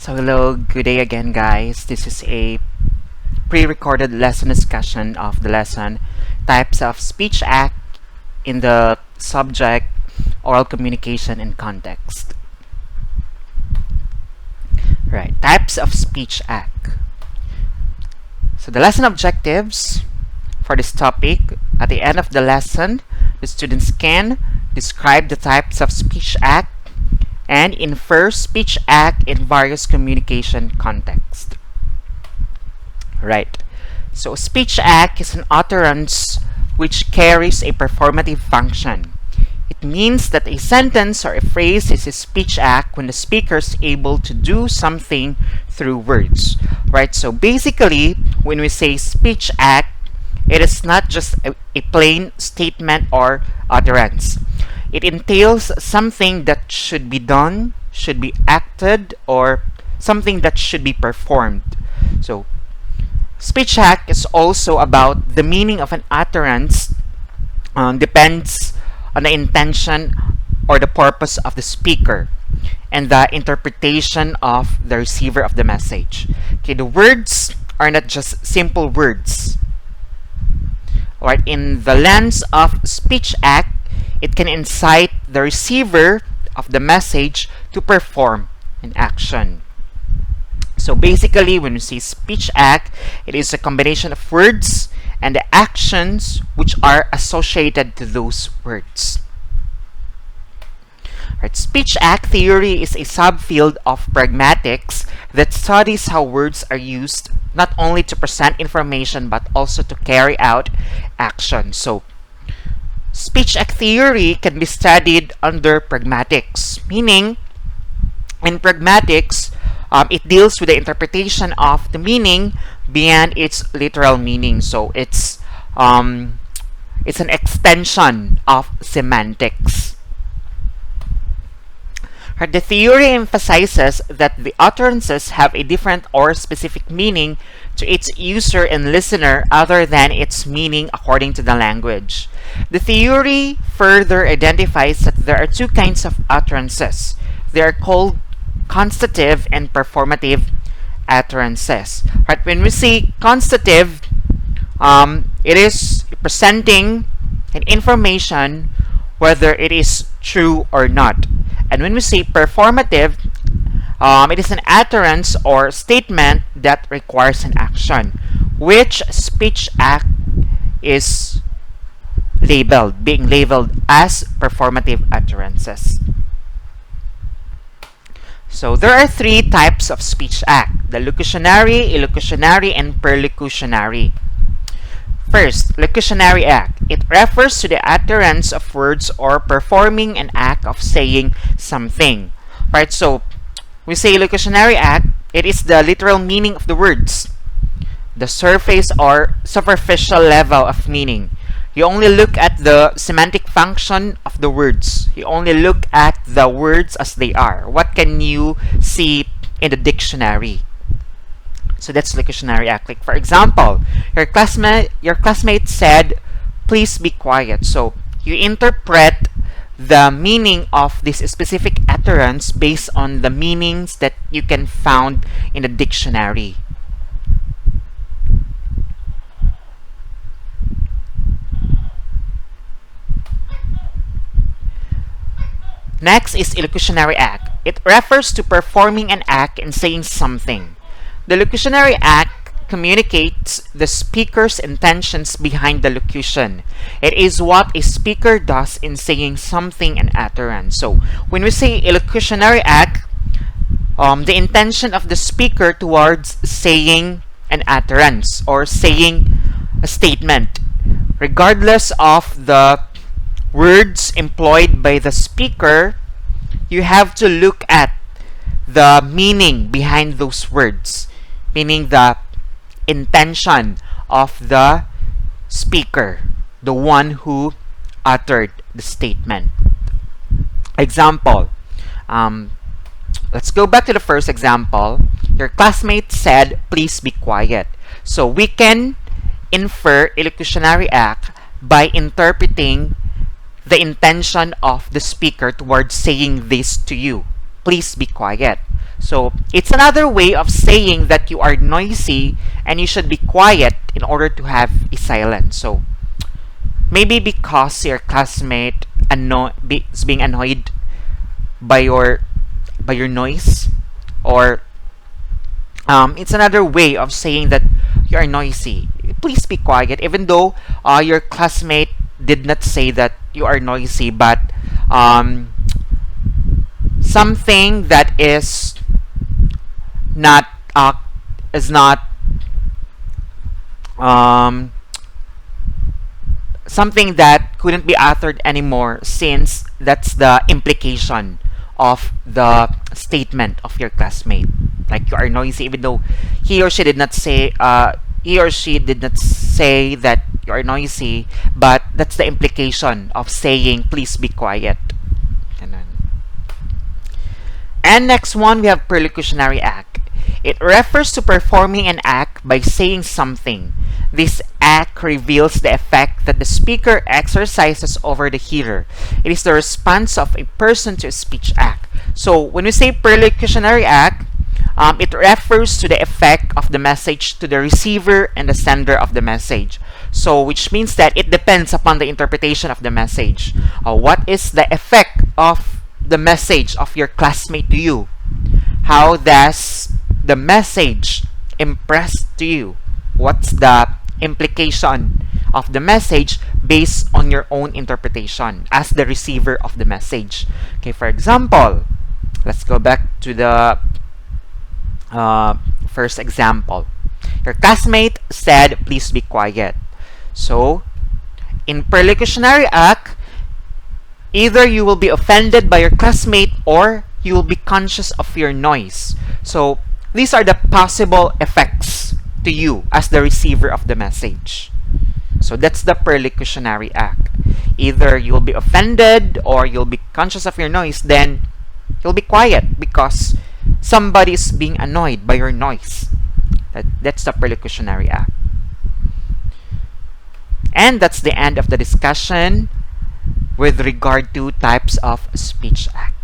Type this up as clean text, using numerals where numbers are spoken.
So hello, good day again guys. This is a pre-recorded lesson discussion of the lesson Types of Speech Act in the subject Oral Communication in Context. Right, Types of Speech Act. So the lesson objectives for this topic, at the end of the lesson, the students can describe the types of speech act and infer speech act in various communication contexts. Right. So speech act is an utterance which carries a performative function. It means that a sentence or a phrase is a speech act when the speaker is able to do something through words. Right. So basically, when we say speech act, it is not just a plain statement or utterance. It entails something that should be done, should be acted, or something that should be performed. So, speech act is also about the meaning of an utterance depends on the intention or the purpose of the speaker and the interpretation of the receiver of the message. Okay, the words are not just simple words. Right, in the lens of speech act, it can incite the receiver of the message to perform an action. So basically, when we say speech act, it is a combination of words and the actions which are associated to those words. Right, speech act theory is a subfield of pragmatics that studies how words are used not only to present information but also to carry out action. So, speech act theory can be studied under pragmatics, meaning in pragmatics, it deals with the interpretation of the meaning beyond its literal meaning. So it's an extension of semantics. The theory emphasizes that the utterances have a different or specific meaning to its user and listener other than its meaning according to the language. The theory further identifies that there are two kinds of utterances. They are called constitutive and performative utterances. Right? When we say constitutive, it is presenting an information whether it is true or not. And when we say performative, it is an utterance or statement that requires an action, which speech act is being labeled as performative utterances. So there are three types of speech act: the locutionary, elocutionary, and perluctionary. First, Locationary Act. It refers to the utterance of words or performing an act of saying something. Right, so we say Locationary Act, it is the literal meaning of the words, the surface or superficial level of meaning. You only look at the semantic function of the words. You only look at the words as they are. What can you see in the dictionary? So that's Locationary Act. Like for example, your classmate said, "Please be quiet." So you interpret the meaning of this specific utterance based on the meanings that you can found in the dictionary. Next is Evolutionary Act. It refers to performing an act and saying something. The Locationary Act communicates the speaker's intentions behind the locution. It is what a speaker does in saying something and utterance. So when we say Evolutionary Act, the intention of the speaker towards saying an utterance or saying a statement, regardless of the words employed by the speaker, you have to look at the meaning behind those words, meaning the intention of the speaker, the one who uttered the statement. Example, let's go back to the first example. Your classmate said, "Please be quiet." So we can infer Evolutionary Act by interpreting the intention of the speaker towards saying this to you. Please be quiet. So it's another way of saying that you are noisy and you should be quiet in order to have a silence. So maybe because your classmate is being annoyed by your noise, or it's another way of saying that you are noisy. Please be quiet, even though your classmate did not say that you are noisy, but something that not is not um, something that couldn't be uttered anymore, since that's the implication of the statement of your classmate. Like, you are noisy, even though he or she did not say that you are noisy, but that's the implication of saying please be quiet. Ganun. And next one, we have Preluctionary Act. It refers to performing an act by saying something. This act reveals the effect that the speaker exercises over the hearer. It is the response of a person to a speech act. So when we say Preluctionary Act, it refers to the effect of the message to the receiver and the sender of the message. So, which means that it depends upon the interpretation of the message. What is the effect of the message of your classmate to you? How does the message impress to you? What's the implication of the message based on your own interpretation as the receiver of the message? Okay, for example, let's go back to the first example. Your classmate said, please be quiet. So, in Preluctionary Act, either you will be offended by your classmate or you will be conscious of your noise. So, these are the possible effects to you as the receiver of the message. So, that's the Preluctionary Act. Either you'll be offended or you'll be conscious of your noise, then you'll be quiet because somebody is being annoyed by your noise. That's the Preluctionary Act. And that's the end of the discussion with regard to types of speech act.